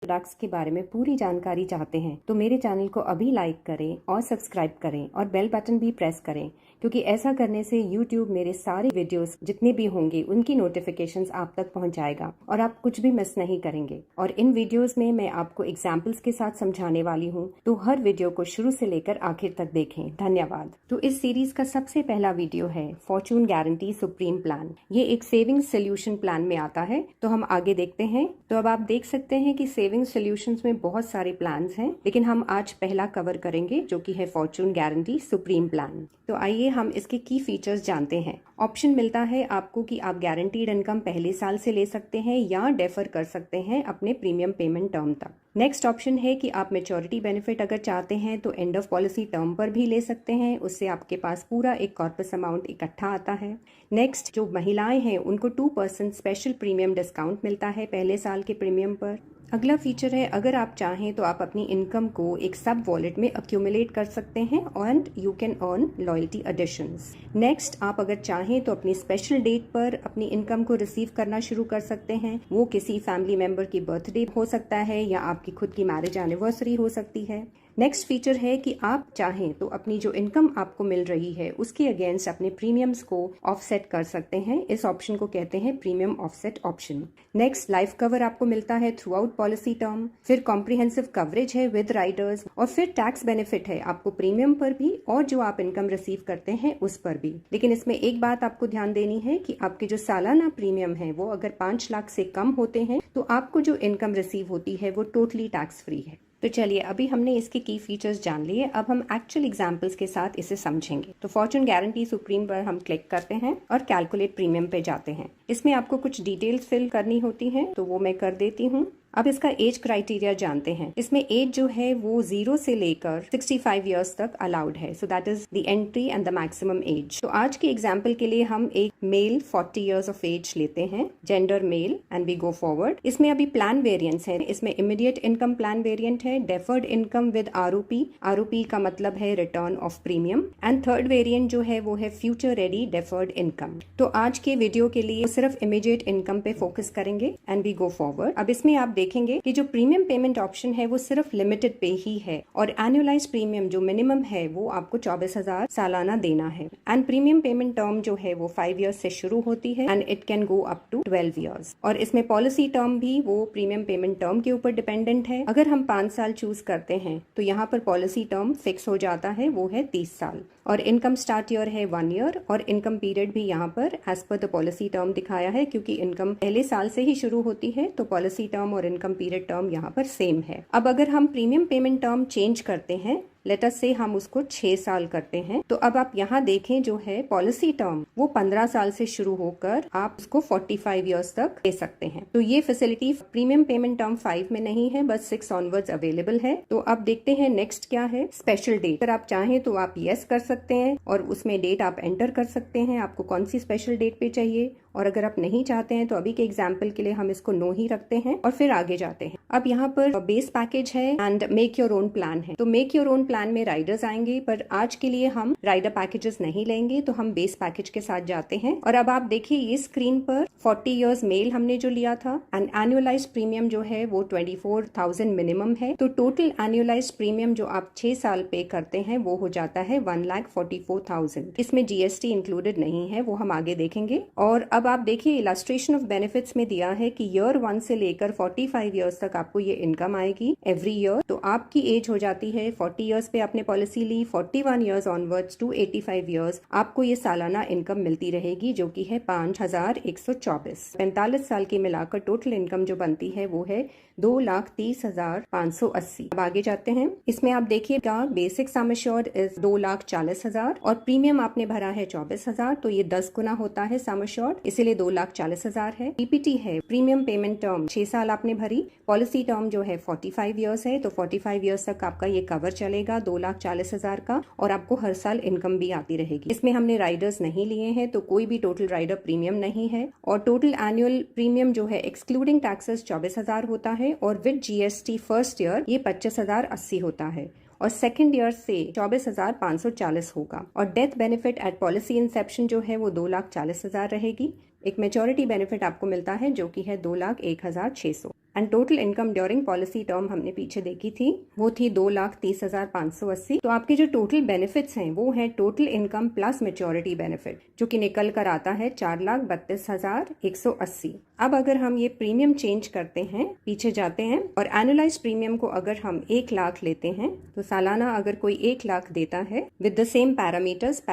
Products के बारे में पूरी जानकारी चाहते हैं तो मेरे चैनल को अभी लाइक करें और सब्सक्राइब करें और बेल बटन भी प्रेस करें, क्योंकि ऐसा करने से YouTube मेरे सारे वीडियोस जितने भी होंगे उनकी नोटिफिकेशंस आप तक पहुंच जाएगा और आप कुछ भी मिस नहीं करेंगे। और इन वीडियोस में मैं आपको एग्जाम्पल्स के साथ समझाने वाली हूँ, तो हर वीडियो को शुरू से लेकर आखिर तक देखें। धन्यवाद। तो इस सीरीज का सबसे पहला वीडियो है फॉर्चून गारंटी सुप्रीम प्लान। ये एक सेविंग सोल्यूशन प्लान में आता है, तो हम आगे देखते हैं। तो अब आप देख सकते हैं कि सेविंग सॉल्यूशंस में बहुत सारे प्लान्स हैं, लेकिन हम आज पहला कवर करेंगे जो कि है फॉर्चून गारंटी सुप्रीम प्लान। तो आइए हम इसके की फीचर्स जानते हैं। ऑप्शन मिलता है आपको कि आप गारंटीड इनकम पहले साल से ले सकते हैं या डेफर कर सकते हैं अपने प्रीमियम पेमेंट टर्म तक। नेक्स्ट ऑप्शन है कि आप मेच्योरिटी बेनिफिट अगर चाहते हैं तो एंड ऑफ पॉलिसी टर्म पर भी ले सकते हैं, उससे आपके पास पूरा एक कॉर्पस अमाउंट इकट्ठा आता है। नेक्स्ट, जो महिलाएं हैं उनको 2% स्पेशल प्रीमियम डिस्काउंट मिलता है पहले साल के प्रीमियम पर। अगला फीचर है, अगर आप चाहें तो आप अपनी इनकम को एक सब वॉलेट में अक्यूमुलेट कर सकते हैं and you can earn loyalty additions. Next, आप अगर चाहें तो अपनी स्पेशल डेट पर अपनी इनकम को रिसीव करना शुरू कर सकते हैं। वो किसी फैमिली मेंबर की बर्थडे हो सकता है या आपकी खुद की मैरिज एनिवर्सरी हो सकती है। नेक्स्ट फीचर है कि आप चाहें तो अपनी जो इनकम आपको मिल रही है उसके अगेंस्ट अपने प्रीमियम्स को ऑफसेट कर सकते हैं। इस ऑप्शन को कहते हैं premium offset option. Next, life cover आपको मिलता है थ्रू आउट पॉलिसी टर्म, फिर कॉम्प्रिहेंसिव कवरेज है विद राइडर्स, और फिर टैक्स बेनिफिट है आपको प्रीमियम पर भी और जो आप इनकम रिसीव करते हैं उस पर भी। लेकिन इसमें एक बात आपको ध्यान देनी है कि आपके जो सालाना प्रीमियम है वो अगर 5 लाख से कम होते हैं तो आपको जो इनकम रिसीव होती है वो टोटली टैक्स फ्री है। तो चलिए, अभी हमने इसके की फीचर्स जान लिए, अब हम एक्चुअल एग्जांपल्स के साथ इसे समझेंगे। तो फॉर्चून गारंटी सुप्रीम पर हम क्लिक करते हैं और कैलकुलेट प्रीमियम पे जाते हैं। इसमें आपको कुछ डिटेल्स फिल करनी होती हैं, तो वो मैं कर देती हूँ। अब इसका एज क्राइटेरिया जानते हैं। इसमें एज जो है वो 0 से लेकर 65 इयर्स तक अलाउड है, so that is the entry and the maximum age. तो आज के एग्जांपल के लिए हम एक मेल 40 इयर्स ऑफ एज लेते हैं, gender male, and we go forward. इसमें अभी प्लान वेरिएंट्स है। इसमें इमीडिएट इनकम प्लान वेरिएंट है, deferred income with ROP, ROP का मतलब है return of premium, and third variant जो है वो है फ्यूचर रेडी डेफर्ड इनकम। तो आज के वीडियो के लिए सिर्फ इमीडिएट इनकम पे फोकस करेंगे एंड वी गो फॉरवर्ड। अब इसमें आप देखेंगे कि जो प्रीमियम पेमेंट ऑप्शन है वो सिर्फ लिमिटेड पे ही है, और एनुअलाइज प्रीमियम जो मिनिमम है वो आपको 24,000 सालाना देना है। एंड प्रीमियम पेमेंट टर्म जो है वो 5 इयर्स से शुरू होती है and it can go up to 12 years. और इसमें पॉलिसी टर्म भी वो प्रीमियम पेमेंट टर्म के ऊपर डिपेंडेंट है। अगर हम 5 साल चूज करते हैं तो यहाँ पर पॉलिसी टर्म फिक्स हो जाता है, वो है 30 साल। और इनकम स्टार्ट ईयर है 1 ईयर, और इनकम पीरियड भी यहाँ पर as per the policy term दिखाया है, क्योंकि इनकम पहले साल से ही शुरू होती है तो पॉलिसी टर्म और इनकम पीरियड टर्म यहाँ पर सेम है। अब अगर हम प्रीमियम पेमेंट टर्म चेंज करते हैं, लेट अस से हम उसको 6 साल करते हैं, तो अब आप यहाँ देखें जो है पॉलिसी टर्म वो 15 साल से शुरू होकर आप उसको 45 इयर्स तक दे सकते हैं। तो ये फैसिलिटी प्रीमियम पेमेंट टर्म 5 में नहीं है, बस 6 ऑनवर्ड्स अवेलेबल है। तो अब देखते हैं नेक्स्ट क्या है, स्पेशल डेट। अगर आप चाहें तो आप यस कर सकते हैं और उसमें डेट आप एंटर कर सकते हैं, आपको कौन सी स्पेशल डेट पे चाहिए। और अगर आप नहीं चाहते हैं तो अभी के एग्जाम्पल के लिए हम इसको नो ही रखते हैं और फिर आगे जाते हैं। अब यहाँ पर बेस पैकेज है and make your own plan है। तो मेक योर ओन प्लान में राइडर्स आएंगे, पर आज के लिए हम राइडर पैकेजेस नहीं लेंगे, तो हम बेस पैकेज के साथ जाते हैं। और अब आप देखिए ये स्क्रीन पर 40 इयर्स मेल हमने जो लिया था, एंड एनुअलाइज प्रीमियम जो है वो 24,000 मिनिमम है। तो टोटल एनुअलाइज प्रीमियम जो आप 6 साल पे करते हैं वो हो जाता है 1,44,000। इसमें जीएसटी इंक्लूडेड नहीं है, वो हम आगे देखेंगे। और अब आप देखिए इलस्ट्रेशन ऑफ बेनिफिट्स में दिया है कि ईयर 1 से लेकर 45 इयर्स तक आपको ये इनकम आएगी एवरी ईयर। तो आपकी एज हो जाती है 40 इयर्स पे आपने पॉलिसी ली, 41 इयर्स ऑनवर्ड्स टू 85 इयर्स आपको ये सालाना इनकम मिलती रहेगी, जो कि है 5,124। 45 साल की मिलाकर टोटल इनकम जो बनती है वो है 2,30,580। अब आगे जाते हैं। इसमें आप देखिएगा बेसिक सम एश्योर्ड इज 2,40,000 और प्रीमियम आपने भरा है 24,000, तो ये 10 गुना होता है सम एश्योर्ड, इसीलिए 2,40,000 है। पीपीटी है प्रीमियम पेमेंट टर्म 6 साल आपने भरी, पॉलिसी टर्म जो है 45 इयर्स है, तो 45 इयर्स तक आपका ये कवर चलेगा 2,40,000 का, और आपको हर साल इनकम भी आती रहेगी। इसमें हमने राइडर्स नहीं लिए हैं, तो कोई भी टोटल राइडर प्रीमियम नहीं है। और टोटल एनुअल प्रीमियम जो है एक्सक्लूडिंग टैक्सेस 24,000 होता है, और विद जीएसटी फर्स्ट ईयर ये 25,080 होता है, और सेकंड ईयर से 24,540 होगा। और death benefit at policy inception जो है वो 2,40,000 रहेगी। एक मेच्योरिटी बेनिफिट आपको मिलता है जो कि है 2,01,600। And total income during policy term हमने पीछे देखी थी, वो थी 2,30,580। तो आपके जो टोटल बेनिफिट्स हैं वो है total income plus maturity benefit, जो कि निकल कर आता है 4,32,180। अब अगर हम ये प्रीमियम चेंज करते हैं, पीछे जाते हैं और एनुअलाइज प्रीमियम को अगर हम 1 लाख लेते हैं, तो सालाना अगर कोई 1 लाख देता है विद द सेम पैरामीटर्स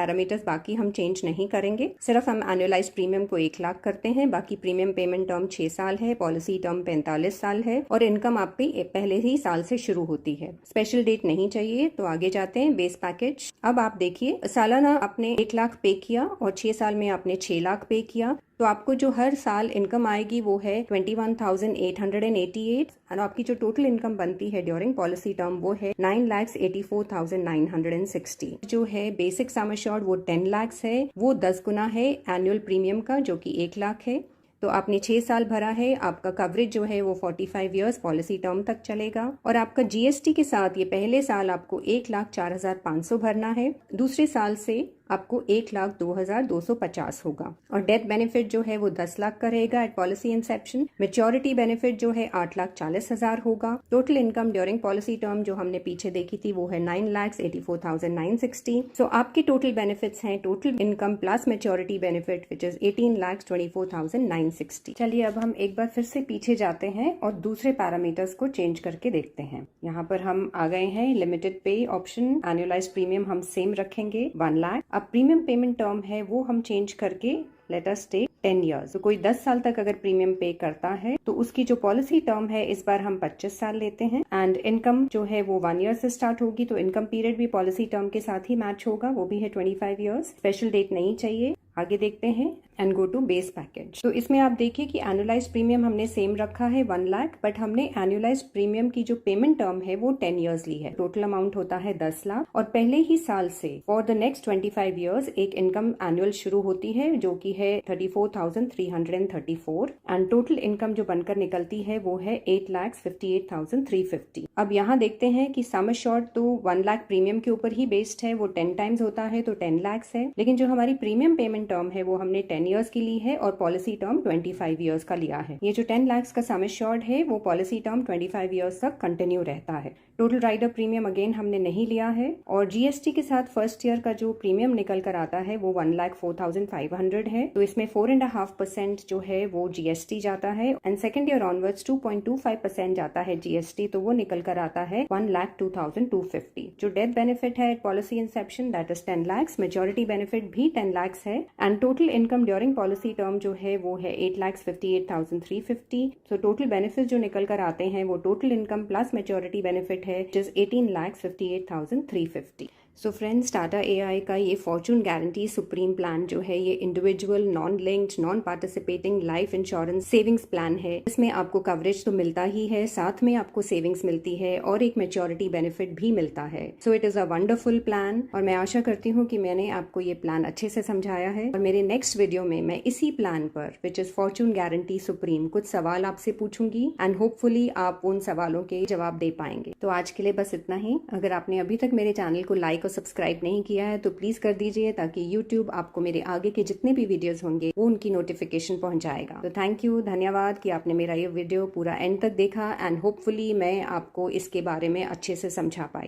बाकी हम चेंज नहीं करेंगे, सिर्फ हम एनुअलाइज प्रीमियम को 1 लाख करते हैं। बाकी प्रीमियम पेमेंट टर्म 6 साल है, पॉलिसी टर्म 45 साल है और इनकम आपकी पहले ही साल से शुरू होती है। स्पेशल डेट नहीं चाहिए। तो आगे जाते हैं बेस पैकेज। अब आप देखिए, सालाना आपने 1 लाख पे किया और 6 साल में आपने 6 लाख पे किया, तो आपको जो हर साल इनकम आएगी वो है 21,888 और आपकी जो टोटल इनकम बनती है ड्यूरिंग पॉलिसी टर्म वो है 9,84,960। जो है बेसिक सम एश्योर्ड वो 10 लाख है, वो 10 गुना है एनुअल प्रीमियम का जो कि 1 लाख है। तो आपने 6 साल भरा है, आपका कवरेज जो है वो 45 इयर्स पॉलिसी टर्म तक चलेगा और आपका जीएसटी के साथ ये पहले साल आपको 1,04,500 भरना है, दूसरे साल से आपको 1,02,250 होगा और डेथ बेनिफिट जो है वो 10 लाख का रहेगा at policy inception. Maturity benefit जो है 8,40,000 होगा। Total income during policy term जो हमने पीछे देखी थी वो है 9,84,960। सो आपके टोटल बेनिफिट्स हैं total income plus maturity benefit which is 18,24,960। चलिए अब हम एक बार फिर से पीछे जाते हैं और दूसरे पैरामीटर्स को चेंज करके देखते हैं। यहाँ पर हम आ गए हैं लिमिटेड पे ऑप्शन, एनुअलाइज प्रीमियम हम सेम रखेंगे 1 लाख। अब प्रीमियम पेमेंट टर्म है वो हम चेंज करके लेट अस टेक 10 इयर्स। तो कोई 10 साल तक अगर प्रीमियम पे करता है तो उसकी जो पॉलिसी टर्म है इस बार हम 25 साल लेते हैं एंड इनकम जो है वो 1 ईयर से स्टार्ट होगी, तो इनकम पीरियड भी पॉलिसी टर्म के साथ ही मैच होगा, वो भी है 25 इयर्स। स्पेशल डेट नहीं चाहिए। आगे देखते हैं and go to base package. तो इसमें आप देखिए कि एनुअलाइज प्रीमियम हमने सेम रखा है 1 लाख, बट हमने एनुअलाइज प्रीमियम की जो पेमेंट टर्म है वो 10 इयर्स ली है। टोटल अमाउंट होता है 10 लाख और पहले ही साल से फॉर द नेक्स्ट 25 इयर्स एक इनकम एनुअल शुरू होती है जो कि है 34,334 एंड टोटल इनकम जो बनकर निकलती है वो है 8,58,350। अब यहाँ देखते हैं कि सम एश्योर्ड तो 1 लाख प्रीमियम के ऊपर ही बेस्ड है, वो 10 टाइम्स होता है तो 10 लाख है, लेकिन जो हमारी प्रीमियम पेमेंट टर्म है वो हमने 10 इयर्स की ली है और पॉलिसी टर्म 25 इयर्स का लिया है। ये जो 10 लाख का सम एश्योर्ड है वो पॉलिसी टर्म 25 इयर्स तक कंटिन्यू रहता है। टोटल राइडर प्रीमियम अगेन हमने नहीं लिया है और जीएसटी के साथ फर्स्ट ईयर का जो प्रीमियम निकल कर आता है वो 1,04,500 है, तो इसमें 4.5% जो है वो जीएसटी जाता है एंड सेकेंड ईयर ऑनवर्ड्स 2.25% जाता है जीएसटी, तो वो निकल कर आता है 1,02,250। जो डेथ बेनिफिट है policy Inception that is 10 lakh, majority benefit भी 10 लाख है and total income during policy term जो है वो है 8,58,350। सो टोटल बेनिफिट जो निकल कर आते हैं वो total income plus majority benefit है which is 18,58,350। So friends, Tata AI का ये फॉर्चून गारंटी सुप्रीम प्लान जो है ये individual non linked non participating life insurance savings plan है। इसमें आपको कवरेज तो मिलता ही है, साथ में आपको सेविंग्स मिलती है और एक मेच्योरिटी बेनिफिट भी मिलता है। So it is a wonderful plan और मैं आशा करती हूँ कि मैंने आपको ये प्लान अच्छे से समझाया है और मेरे नेक्स्ट वीडियो में मैं इसी प्लान पर which is Fortune guarantee supreme कुछ सवाल आपसे पूछूंगी एंड होपफुली आप उन सवालों के जवाब दे पाएंगे। तो आज के लिए बस इतना ही। अगर आपने अभी तक मेरे चैनल को लाइक और सब्सक्राइब नहीं किया है तो प्लीज कर दीजिए ताकि YouTube आपको मेरे आगे के जितने भी वीडियोस होंगे वो उनकी नोटिफिकेशन पहुंचाएगा। तो थैंक यू, धन्यवाद कि आपने मेरा ये वीडियो पूरा एंड तक देखा एंड होपफुली मैं आपको इसके बारे में अच्छे से समझा पाई।